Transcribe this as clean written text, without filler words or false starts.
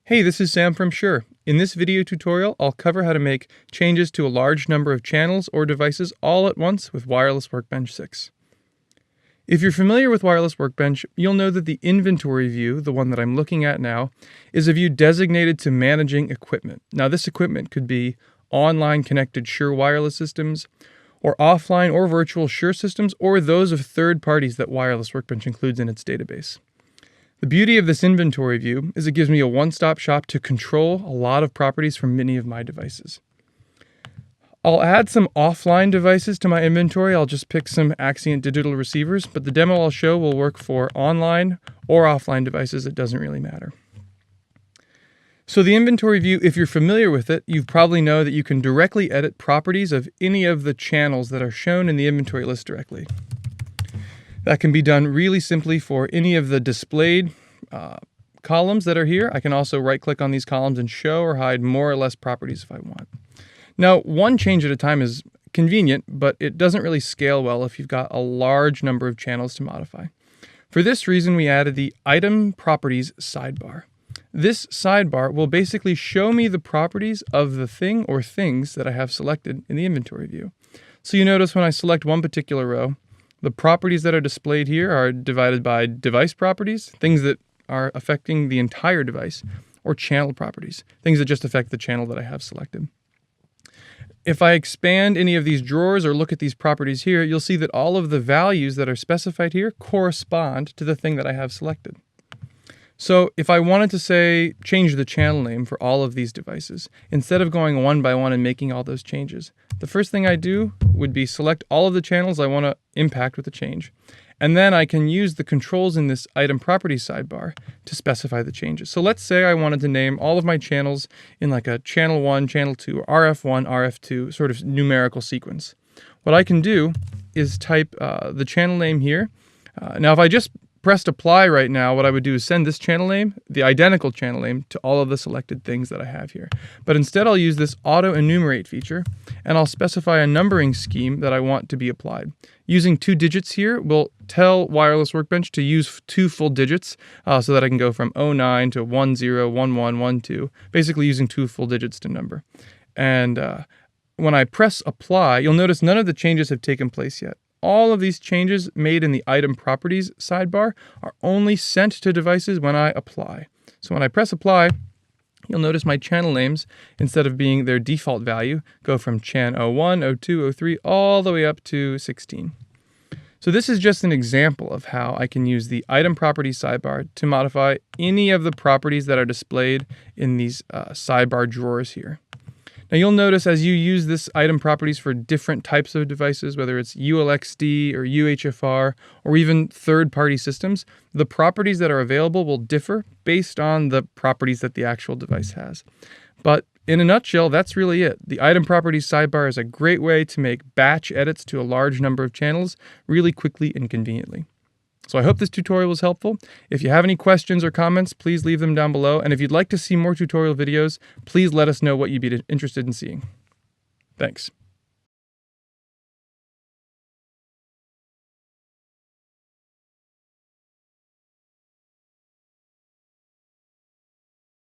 Hey, this is Sam from Shure. In this video tutorial, I'll cover how to make changes to a large number of channels or devices all at once with Wireless Workbench 6. If you're familiar with Wireless Workbench, you'll know that the inventory view, the one that I'm looking at now, is a view designated to managing equipment. Now, this equipment could be online connected Shure wireless systems, or offline or virtual Shure systems, or those of third parties that Wireless Workbench includes in its database. The beauty of this inventory view is it gives me a one-stop shop to control a lot of properties from many of my devices. I'll add some offline devices to my inventory. I'll just pick some Axient digital receivers, but the demo I'll show will work for online or offline devices. It doesn't really matter. So the inventory view, if you're familiar with it, you probably know that you can directly edit properties of any of the channels that are shown in the inventory list directly. That can be done really simply for any of the displayed columns that are here. I can also right-click on these columns and show or hide more or less properties if I want. Now, one change at a time is convenient, but it doesn't really scale well if you've got a large number of channels to modify. For this reason, we added the Item Properties sidebar. This sidebar will basically show me the properties of the thing or things that I have selected in the inventory view. So you notice when I select one particular row, the properties that are displayed here are divided by device properties, things that are affecting the entire device, or channel properties, things that just affect the channel that I have selected. If I expand any of these drawers or look at these properties here, you'll see that all of the values that are specified here correspond to the thing that I have selected. So if I wanted to say change the channel name for all of these devices, instead of going one by one and making all those changes, the first thing I do would be select all of the channels I want to impact with the change. And then I can use the controls in this Item Properties sidebar to specify the changes. So let's say I wanted to name all of my channels in like a channel 1, channel 2, RF1, RF2 sort of numerical sequence. What I can do is type the channel name here. Now if I just pressed apply right now, what I would do is send this channel name, the identical channel name, to all of the selected things that I have here. But instead I'll use this auto enumerate feature, and I'll specify a numbering scheme that I want to be applied. Using 2 digits here will tell Wireless Workbench to use 2 full digits so that I can go from 09 to 10, 11, 12, basically using 2 full digits to number. And when I press apply, you'll notice none of the changes have taken place yet. All of these changes made in the Item Properties sidebar are only sent to devices when I apply. So when I press apply, you'll notice my channel names, instead of being their default value, go from chan 01, 02, 03, all the way up to 16. So this is just an example of how I can use the Item Properties sidebar to modify any of the properties that are displayed in these sidebar drawers here. Now you'll notice as you use this item properties for different types of devices, whether it's ULXD or UHFR or even third-party systems, the properties that are available will differ based on the properties that the actual device has. But in a nutshell, that's really it. The Item Properties sidebar is a great way to make batch edits to a large number of channels really quickly and conveniently. So I hope this tutorial was helpful. If you have any questions or comments, please leave them down below. And if you'd like to see more tutorial videos, please let us know what you'd be interested in seeing. Thanks.